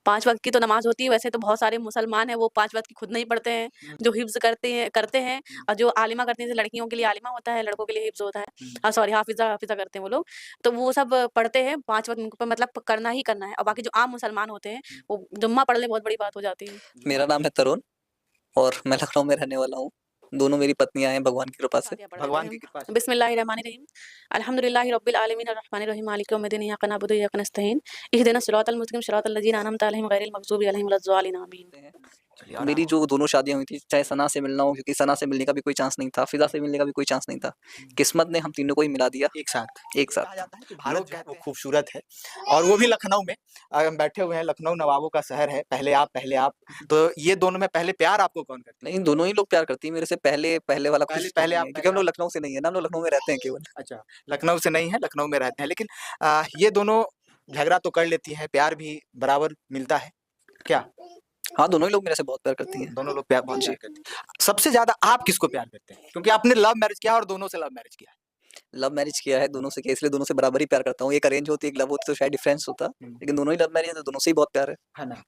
5 वक़्त की तो नमाज़ होती है, वैसे तो बहुत सारे मुसलमान हैं वो 5 वक़्त की खुद नहीं पढ़ते हैं, जो हिफ्ज़ करते हैं और जो आलिमा करती हैं, जैसे लड़कियों के लिए आलिमा होता है, लड़कों के लिए हिफ्ज़ होता है। सॉरी हाफ़िज़ा करते हैं वो लोग, तो वो सब पढ़ते हैं 5 वक़्त उनको मतलब करना ही करना है और बाकी जो आम मुसलमान होते हैं, वो जुम्मा पढ़ लें बहुत बड़ी बात हो जाती है। मेरा नाम है तरुण और मैं लखनऊ में रहने वाला हूँ। दोनों मेरी पत्नियाँ हैं भगवान की कृपा से। भगवान की कृपा से। बिस्मिल्लाहिर्रहमानिर्रहीम। अल्हम्दुलिल्लाहि रब्बिल आलमीन अर्रहमानिर्रहीम मालिकि यौमिद्दीन इय्याका नअबुदु व इय्याका नस्तईन इहदिनस सिरातल मुस्तक़ीम सिरातल लज़ीना अनअमता अलैहिम गैरिल मग़ज़ूबि अलैहिम वलद्दालिन आमीन। मेरी जो दोनों शादियाँ हुई थी, चाहे सना से मिलना हो, क्योंकि सना से मिलने का भी कोई चांस नहीं था, फिज़ा से मिलने का भी कोई चांस नहीं था। किस्मत ने हम तीनों को ही मिला दिया एक साथ। एक कहा साथ। जाता है कि भारत जो है वो खूबसूरत है और वो भी लखनऊ में। हम बैठे हुए हैं, लखनऊ नवाबों का शहर है, पहले आप। तो ये दोनों में पहले प्यार आपको कौन करता है? नहीं, दोनों ही लोग प्यार करती हैं मेरे से। पहले वाला कुछ पहले नहीं आप है, क्योंकि हम लोग लखनऊ से नहीं है ना, हम लोग लखनऊ में रहते हैं केवल। अच्छा, लखनऊ से नहीं है, लखनऊ में रहते हैं, लेकिन ये दोनों झगड़ा तो कर लेती हैं, प्यार भी बराबर मिलता है क्या? हाँ, दोनों ही लोग मेरे से बहुत प्यार करती हैं। दोनों लोग प्यार बहुत जी। प्यार करते हैं। सबसे ज़्यादा आप किसको प्यार करते हैं? क्योंकि आपने लव मैरिज किया और दोनों से लव मैरिज किया है। लव मैरिज किया है, दोनों से किया, इसलिए दोनों से बराबर ही प्यार करता हूँ। एक अरेंज होती, एक लव होती तो शायद डिफरेंस होता, लेकिन दोनों ही लव मैरिज है तो दोनों से ही बहुत प्यार है ना?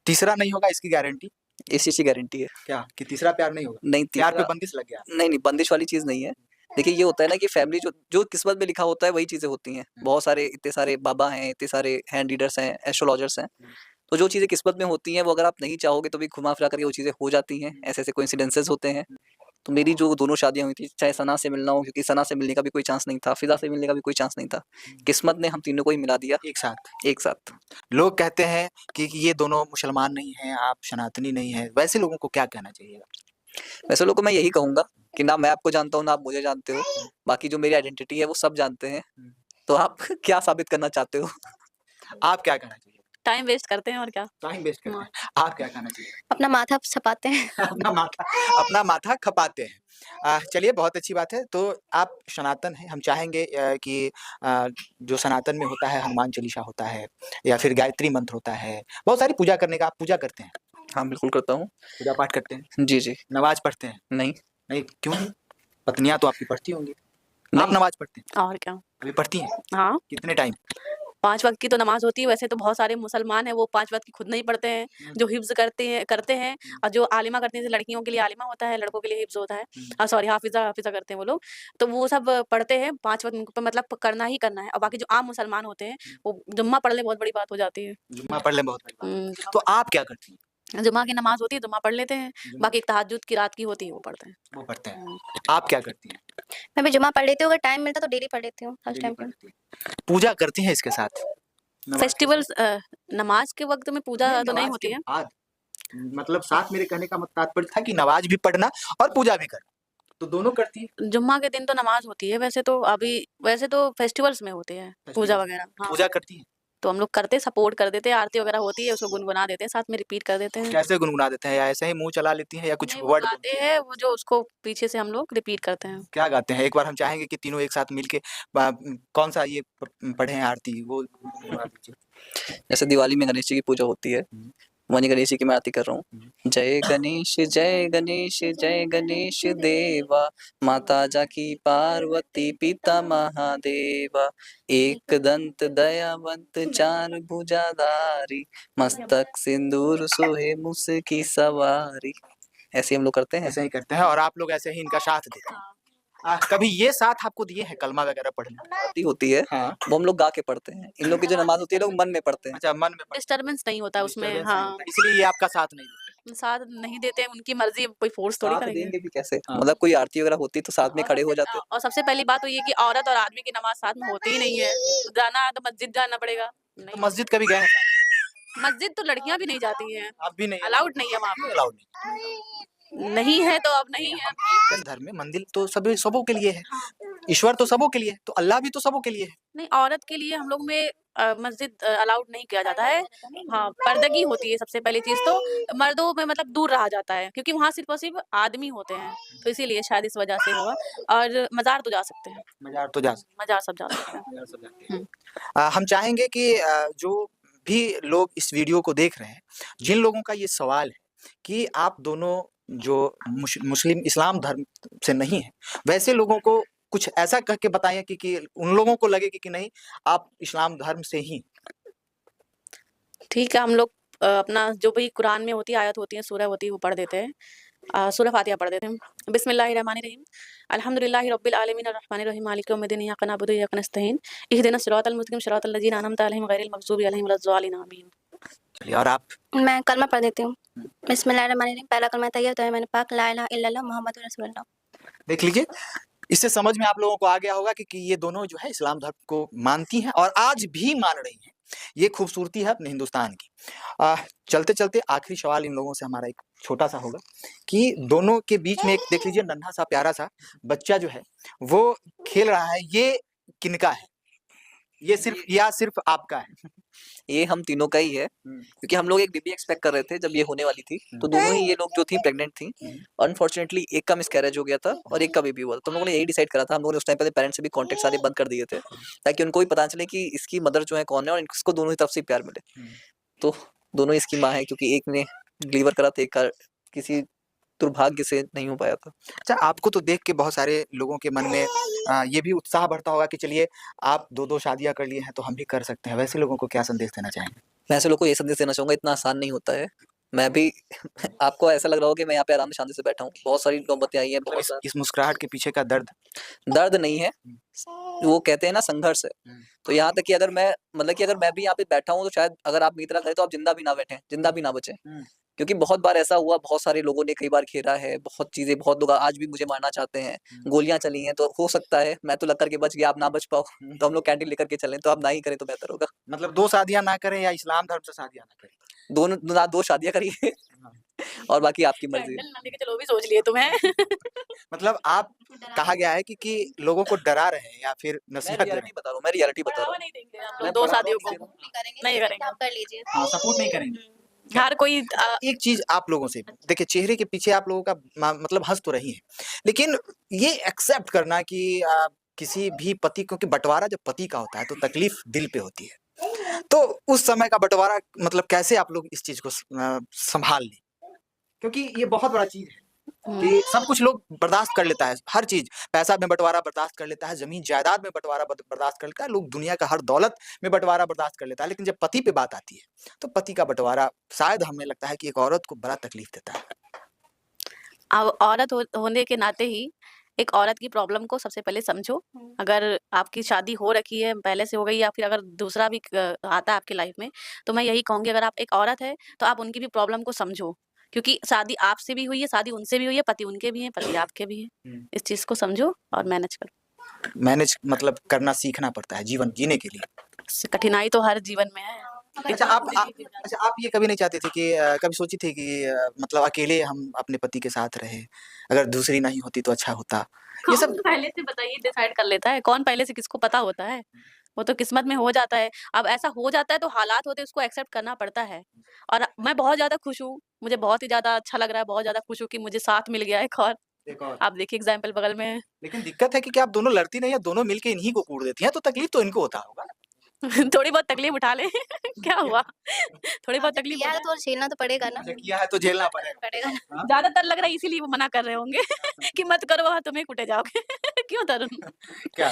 तीसरा नहीं होगा इसकी गारंटी? इस चीज़ की गारंटी है। क्या कि तीसरा प्यार नहीं होगा? नहीं, प्यार पे तीसरा बंदिश लग गया? नहीं, बंदिश वाली चीज़ नहीं है। देखिए, ये होता है ना कि फैमिली जो जो किस्मत में लिखा होता है वही चीज़ें होती हैं। बहुत सारे इतने सारे बाबा हैं, इतने सारे हैंड रीडर्स हैं, एस्ट्रोलॉजर्स हैं। तो जो चीज़ें किस्मत में होती हैं वो अगर आप नहीं चाहोगे तो भी घुमा-फिरा कर के वो चीज़ें हो जाती हैं। ऐसे-ऐसे कोइंसिडेंसेस होते हैं। तो मेरी जो दोनों शादियाँ हुई थी, चाहे सना से मिलना हो, क्योंकि सना से मिलने का भी कोई चांस नहीं था, फिज़ा से मिलने का भी कोई चांस नहीं था। किस्मत ने हम तीनों को ही मिला दिया एक साथ। एक साथ। लोग कहते हैं कि ये दोनों मुसलमान नहीं हैं, आप सनातनी नहीं हैं, वैसे लोगों को क्या कहना चाहिए? वैसे लोगों को मैं यही कहूँगा कि ना मैं आपको जानता हूँ, ना आप मुझे जानते हो। बाकी जो मेरी आइडेंटिटी है वो सब जानते हैं। तो आप क्या साबित करना चाहते हो? आप क्या कहना चाहिए? टाइम वेस्ट करते हैं और क्या। टाइम वेस्ट करते हैं। आप क्या कहना चाहिए? अपना माथा छपाते हैं। अपना माथा खपाते हैं। चलिए बहुत अच्छी बात है। तो आप सनातन हैं, हम चाहेंगे कि जो सनातन में होता है हनुमान चालीसा होता है या फिर गायत्री मंत्र होता है, बहुत सारी पूजा करने का आप पूजा करते हैं? हाँ, बिल्कुल करता हूँ। पूजा पाठ करते हैं? जी, जी। नमाज़ पढ़ते हैं? नहीं, नहीं, क्यों नहीं? पत्नियाँ तो आपकी पढ़ती होंगी। आप नहीं। नमाज़ पढ़ते हैं? और क्या। अभी पढ़ती हैं? हाँ। कितने टाइम? 5 वक़्त की तो नमाज़ होती है, वैसे तो बहुत सारे मुसलमान हैं वो 5 वक़्त की खुद नहीं पढ़ते हैं, जो हिफ्ज़ करते हैं और जो आलिमा करती हैं, जैसे लड़कियों के लिए आलिमा होता है, लड़कों के लिए हिफ्ज़ होता है। सॉरी हाफ़िज़ा करते हैं वो लोग, तो वो सब पढ़ते हैं 5 वक़्त उनको मतलब करना ही करना है और बाकी जो आम मुसलमान होते हैं, वो जुम्मा पढ़ लें बहुत बड़ी बात हो जाती है। जुम्मा पढ़ लें बहुत बड़ी बात हुँ। है। तो आप क्या करती हैं? जुम्मा की नमाज़ होती है, जुम्मा पढ़ लेते हैं, बाकी एक तहज्जुद की रात की होती है वो पढ़ते हैं। वो पढ़ते हैं। आप क्या करती हैं? मैं भी जुम्मा पढ़ लेती हूँ, अगर टाइम मिलता तो डेली पढ़ लेती हूँ फर्स्ट टाइम पे। पूजा करती हैं इसके साथ? नमाज़ के फेस्टिवल्स नमाज़ के वक़्त में पूजा तो नहीं नमाज़ होती के है। बाद मतलब साथ मेरे कहने का तात्पर्य था कि नमाज़ भी पढ़ना और पूजा भी करना, तो दोनों करती हैं? जुम्मा के दिन तो नमाज़ होती है, वैसे तो फेस्टिवल्स में होती है पूजा वगैरह। हाँ, पूजा करती हैं? तो हम लोग करते सपोर्ट कर देते हैं, आरती वगैरह होती है, उसको गुनगुना देते हैं, साथ में रिपीट कर देते हैं। कैसे गुनगुना देते हैं या ऐसे ही मुँह चला लेती हैं या कुछ नहीं, वो वर्ड गाते हैं, वो जो उसको पीछे से हम लोग रिपीट करते हैं। क्या गाते हैं? एक बार हम चाहेंगे कि तीनों एक साथ मिलके कौन-सा ये पढ़ें आरती वो गुनगुना दीजिए। जैसे दिवाली में गणेश जी की पूजा होती है, वहीं गणेश जी की मैं आरती कर रहा हूँ। जय गणेश जय गणेश जय गणेश देवा, माता जाकी पार्वती पिता महादेवा, एक दंत दयावंत चार भुजाधारी, मस्तक सिंदूर सोहे मुसकी सवारी। ऐसे हम लोग करते हैं। ऐसे ही करते हैं और आप लोग ऐसे ही इनका साथ देते हैं। कभी ये साथ आपको दिए हैं कलमा वगैरह पढ़ने? आरती होती है, हाँ। वो हम लोग गा के पढ़ते हैं। इन लोग की जो नमाज़ होती है लोग मन में पढ़ते हैं। अच्छा मन में पढ़ते डिस्टर्बेंस नहीं होता हैं, उसमें। डिस्टर्बेंस नहीं हाँ, होता, इसलिए ये आपका साथ नहीं देते। साथ नहीं देते हैं, उनकी मर्ज़ी, कोई फ़ोर्स थोड़ी साथ करेंगे। देंगे भी कैसे? हाँ। मतलब कोई आरती वगैरह होती तो साथ में खड़े हो जाते। और सबसे पहली बात तो ये कि औरत और आदमी की नमाज़ साथ में होती ही नहीं है। जाना है तो मस्जिद जाना पड़ेगा। तो नहीं, मस्जिद कभी गए हैं? मस्जिद तो लड़कियाँ भी नहीं जाती हैं, आप भी नहीं? अलाउड नहीं है वहाँ पे। अलाउड नहीं। नहीं है तो अब नहीं है। क्रिश्चियन धर्म में मंदिर तो सभी सबों के लिए है, ईश्वर तो सबों के लिए है, तो अल्लाह भी तो सबों के लिए है। नहीं, औरत के लिए हम लोग में मस्जिद अलाउड नहीं किया जाता है। हाँ, पर्दगी होती है सबसे पहली चीज़ तो, मर्दों में मतलब दूर रहा जाता है क्योंकि वहाँ सिर्फ़ और सिर्फ़ आदमी होते हैं, तो इसीलिए शायद इस वजह से हुआ। और मज़ार तो जा सकते हैं, मज़ार तो जा सकते मज़ार सब जा सकते हैं। मज़ार सब जाते हैं। हुँ। हम चाहेंगे कि जो भी लोग इस वीडियो को देख रहे हैं, जिन लोगों का ये सवाल है कि आप दोनों जो मुस्लिम इस्लाम धर्म से नहीं हैं, वैसे लोगों को कुछ ऐसा कह के बताएँ कि उन लोगों को लगे कि नहीं आप इस्लाम धर्म से ही। ठीक है, हम लोग अपना जो भी कुरान में होती है, आयत होती है, सूरह होती है, वो पढ़ देते हैं। सूरह फातिहा पढ़ देते हैं। बिस्मिल्लाहिर्रहमानिर्रहीम, अल्हम्दुलिल्लाहि रब्बिल आलमीन अर्रहमानिर रहीम मालिकि यौमिद्दीन इय्याका नअबुदु व इय्याका नस्तईन इहदिनस सिरातल मुस्तकीम सिरातल लज़ीना अनअमता अलैहिम गैरिल मग़ज़ूबि अलैहिम वलद्दालिन आमीन। चलिए, और आप? मैं कलमा पढ़ देती हूँ। बिस्मिल्लाहिर्रहमानिर्रहीम, पहला कलमा तैयब तो है मैंने पाक, ला इलाहा इल्लल्लाह मुहम्मदुर रसूलुल्लाह। देख लीजिए, इससे समझ में आप लोगों को आ गया होगा कि ये दोनों जो है इस्लाम धर्म को मानती हैं और आज भी मान रही हैं। ये खूबसूरती है अपने हिंदुस्तान की। चलते-चलते आखिरी सवाल इन लोगों से हमारा एक छोटा-सा होगा कि दोनों के बीच में एक देख लीजिए नन्हा-सा प्यारा-सा बच्चा जो है वो खेल रहा है, ये किनका है? ये सिर्फ आपका है? ये हम तीनों का ही है, क्योंकि हम लोग एक बेबी एक्सपेक्ट कर रहे थे जब ये होने वाली थी, तो दोनों ही ये लोग जो थी प्रेग्नेंट थी। अनफॉर्चुनेटली एक का मिसकैरेज हो गया था और एक का बेबी हुआ था। तो हम लोगों ने यही डिसाइड करा था, हम लोगों ने उस टाइम पे पेरेंट्स से भी कॉन्टेक्ट सारे बंद कर दिए थे, ताकि उनको भी पता चले कि इसकी मदर जो है कौन है और इसको दोनों ही तरफ से प्यार मिले। तो दोनों इसकी माँ है, क्योंकि एक ने डिलीवर करा था, एक का किसी दुर्भाग्य से नहीं हो पाया था। अच्छा, आपको तो देख के बहुत सारे लोगों के मन में ये भी उत्साह बढ़ता होगा कि चलिए आप 2-2 शादियाँ कर लिए हैं तो हम भी कर सकते हैं। वैसे लोगों को क्या संदेश देना चाहेंगे? मैं ऐसे लोगों को ये संदेश देना चाहूँगा, इतना आसान नहीं होता है। मैं भी आपको ऐसा लग रहा होगा कि मैं यहाँ पे आराम से शांति से बैठा हूँ। बहुत सारी नौबतें आई हैं, मतलब बहुत इस मुस्कुराहट के पीछे का दर्द? दर्द नहीं है, वो कहते हैं ना संघर्ष है। तो यहाँ तक कि अगर मैं मतलब कि अगर मैं भी यहाँ पे बैठा हूँ तो शायद अगर आप मेरी तरह करें तो आप जिंदा भी ना बैठें, जिंदा भी ना बचें। क्योंकि बहुत बार ऐसा हुआ, बहुत सारे लोगों ने कई बार घेरा है, बहुत चीज़ें, बहुत लोग आज भी मुझे मारना चाहते हैं, गोलियाँ चली हैं। तो हो सकता है मैं तो लग कर के बच गया, आप ना बच पाओ, तो हम लोग कैंटीन लेकर के चलें, तो आप ना ही करें तो बेहतर होगा। मतलब 2 शादियाँ ना करें या इस्लाम धर्म से शादियाँ ना करें? दोनों ना 2 शादियाँ करिए और बाकी आपकी मर्ज़ी है। कैंडल ना लेके चलो, वो भी सोच लिए तुम्हें। मतलब आप कहा गया है कि लोगों को डरा रहे हैं या फिर मैं नसीहत दे रहे रियलिटी बता रहा हूँ, मैं रियलिटी बता रहा बढ़ावा हूँ। नहीं देंगे हम मैं लोग 2 बढ़ावा शादियों नहीं को। दे करेंगे, नहीं जैसे करेंगे। आप कर लीजिए। हैं? सपोर्ट नहीं करेंगे। हर कोई एक चीज़ आप लोगों से देखिए, चेहरे के पीछे आप लोगों का मतलब हँस तो रही हैं, लेकिन ये एक्सेप्ट करना कि किसी भी पति, क्योंकि बँटवारा जब पति का होता है तो तकलीफ दिल पे होती है। तो उस समय का बँटवारा मतलब कैसे आप लोग इस चीज़ को सँभाल लें? क्योंकि ये बहुत बड़ा चीज़ है कि सब कुछ लोग बर्दाश्त कर लेता है, हर चीज़, पैसा में बँटवारा बर्दाश्त कर लेता है, ज़मीन-जायदाद में बँटवारा बर्दाश्त कर लेता है, लोग दुनिया का हर दौलत में बँटवारा बर्दाश्त कर लेता है, लेकिन जब पति पे बात आती है, तो पति का बँटवारा शायद हमें लगता है कि एक औरत को बड़ा तकलीफ देता है। अब औरत होने के नाते ही एक औरत की प्रॉब्लम को सबसे पहले समझो। अगर आपकी शादी हो रखी है, पहले से हो गई, या फिर अगर दूसरा भी आता है आपकी लाइफ में, तो मैं यही कहूँगी, अगर आप एक औरत है तो आप उनकी भी प्रॉब्लम को समझो, क्योंकि शादी आपसे भी हुई है, शादी उनसे भी हुई है, पति उनके भी हैं, पति आपके भी हैं। इस चीज़ को समझो और मैनेज करो। मैनेज मतलब करना सीखना पड़ता है जीवन जीने के लिए। कठिनाई तो हर जीवन में है। अच्छा, आप ये कभी नहीं चाहते थे कि कभी सोची थी कि मतलब अकेले हम अपने पति के साथ रहे, अगर दूसरी नहीं होती तो अच्छा होता? ये सब कौन पहले से बताइए डिसाइड कर लेता है? कौन पहले से किसको पता होता है? वो तो किस्मत में हो जाता है। अब ऐसा हो जाता है तो हालात होते हैं, उसको एक्सेप्ट करना पड़ता है। और मैं बहुत ज़्यादा खुश हूँ, मुझे बहुत ही ज़्यादा अच्छा लग रहा है, बहुत ज़्यादा खुश हूँ कि मुझे साथ मिल गया एक और। एक और। आप देखिए एग्ज़ाम्पल बगल में है। लेकिन दिक्कत है कि क्या आप दोनों लड़ती नहीं है, दोनों मिलके इन्हीं को कूट देती हैं, तो तकलीफ तो इनको होता होगा। थोड़ी बहुत तकलीफ उठा लें। क्या हुआ? थोड़ी बहुत तकलीफ किया है तो झेलना तो पड़ेगा ना। अच्छा, किया है तो झेलना पड़ेगा। पड़ेगा ना। हाँ? ज़्यादातर लग रहा है इसीलिए वो मना कर रहे होंगे कि मत करो, वहाँ तुम्हें कुटे जाओगे। क्यों तरुण? क्या?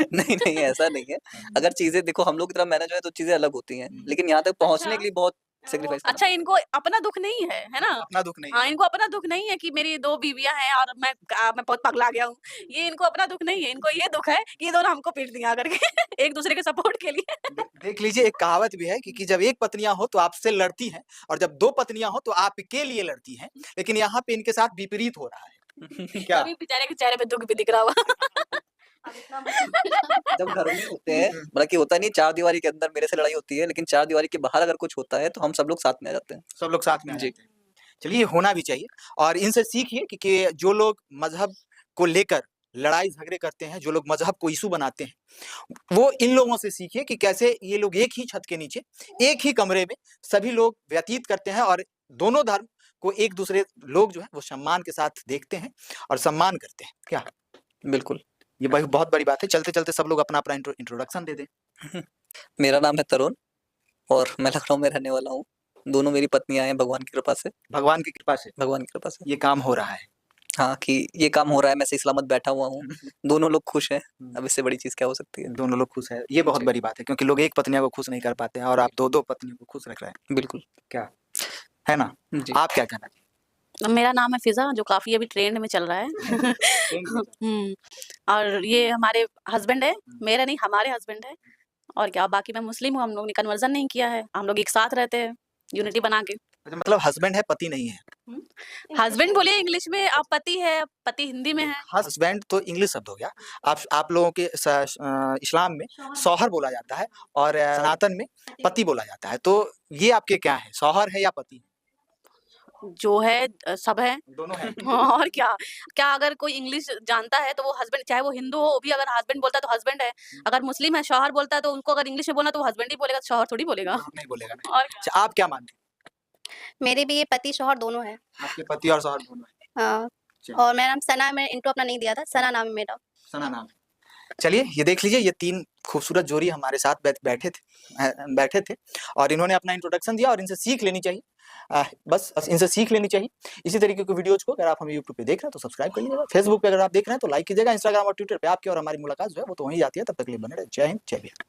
नहीं, नहीं ऐसा नहीं है। अगर चीज़ें देखो हम लोग की तरह मैनेज हो तो चीज़ें अलग होती हैं। लेकिन यहाँ तक पहुँचने के लिए बहुत सैक्रिफाइस करना अच्छा, इनको अपना दुःख नहीं है ना? अपना दुःख नहीं हाँ, है। इनको अपना दुःख नहीं है कि मेरी 2 बीवियाँ हैं और मैं बहुत पगला गया हूँ। ये इनको अपना दुःख नहीं है, इनको ये दुःख है कि ये दोनों हमको पीट दिया करके एक-दूसरे के सपोर्ट के लिए। देख लीजिए, एक कहावत भी है कि जब एक पत्नियाँ हो तो आपसे लड़ती हैं और जब 2 पत्नियाँ हो तो आपके लिए लड़ती हैं, लेकिन यहाँ पे इनके साथ विपरीत हो रहा है। क्या? तभी बेचारे के चेहरे पे दुःख भी दिख रहा होगा। जब घर में होते हैं, मतलब कि होता नहीं 4 दीवारी के अंदर मेरे से लड़ाई होती है, लेकिन 4 दीवारी के बाहर अगर कुछ होता है तो हम सब लोग साथ में आ जाते हैं। सब लोग साथ में आ जी। जाते हैं। चलिए, होना भी चाहिए और इनसे सीखिए कि जो लोग मज़हब को लेकर लड़ाई झगड़े करते हैं, जो लोग मज़हब को इश्यू बनाते हैं, वो इन लोगों से सीखिए कि कैसे ये लोग एक ही छत के नीचे, एक ही कमरे में सभी लोग व्यतीत करते हैं और दोनों धर्म को एक-दूसरे लोग जो हैं वो सम्मान के साथ देखते हैं और सम्मान करते हैं। क्या? बिल्कुल। ये बहुत बड़ी बात है। चलते-चलते सब लोग अपना-अपना इंट्रोडक्शन दे दें। मेरा नाम है तरुण और मैं लखनऊ में रहने वाला हूँ। दोनों मेरी पत्नियाँ हैं भगवान की कृपा से। भगवान की कृपा से भगवान की कृपा से। ये काम हो रहा है। हाँ, कि ये काम हो रहा है, मैं सही सलामत बैठा हुआ हूँ, दोनों लोग खुश हैं, अब इससे बड़ी चीज़ क्या हो सकती है? दोनों लोग खुश हैं, ये बहुत जी। बड़ी बात है क्योंकि लोग एक पत्नियों को खुश नहीं कर पाते हैं और आप 2-2 पत्नियों को खुश रख रहे हैं, बिल्कुल। क्या? है ना? जी। आप क्या कहना चाहिए? मेरा नाम है फ़िज़ा, जो काफ़ी अभी ट्रेंड में चल रहा है। हुँ, और ये हमारे हस्बैंड है, मेरे नहीं हमारे हस्बैंड है। और क्या, बाकी मैं मुस्लिम हूँ, हम लोग ने कन्वर्ज़न नहीं किया है, हम लोग एक साथ रहते हैं, यूनिटी बना के। अच्छा, मतलब हस्बैंड है, पति नहीं है। हस्बैंड बोलिए इंग्लिश में, आप पति है, पति हिंदी में है। हस्बैंड तो इंग्लिश शब्द हो गया। आप लोगों के इस्लाम में शौहर बोला जाता है और सनातन में पति बोला जाता है। तो ये आपके क्या है, शौहर है या पति? जो है सब है। दोनों हैं। और क्या, क्या अगर कोई इंग्लिश जानता है तो वो हस्बैंड, चाहे वो हिंदू हो, वो भी अगर हस्बैंड बोलता है तो हस्बैंड है। अगर मुस्लिम है, शौहर बोलता है तो उनको अगर इंग्लिश में बोलना तो वो हस्बैंड ही बोलेगा, शौहर थोड़ी बोलेगा। नहीं बोलेगा नहीं। और अच्छा, आप क्या मानते हैं? मेरे भी ये पति शौहर दोनों हैं। आपके पति और शौहर दोनों हैं। हाँ, चलिए। और मेरा नाम सना है, मैंने इंट्रो अपना नहीं दिया था, सना नाम है मेरा। सना नाम है। चलिए, ये देख लीजिए, ये 3 खूबसूरत जोड़ी हमारे साथ बैठे थे और इन्होंने अपना इंट्रोडक्शन दिया और इनसे सीख लेनी चाहिए। बस इनसे सीख लेनी चाहिए। इसी तरीके की वीडियोज़ को अगर आप हमें यूट्यूब पे देख रहे हैं तो सब्सक्राइब कर लीजिएगा। फेसबुक पे अगर आप देख रहे हैं तो लाइक कीजिएगा। इंस्टाग्राम और ट्विटर पे आपकी और हमारी मुलाकात जो है वो तो वहीं जाती है। तब तक के लिए बने रहिए। जय हिंद, जय बिहार।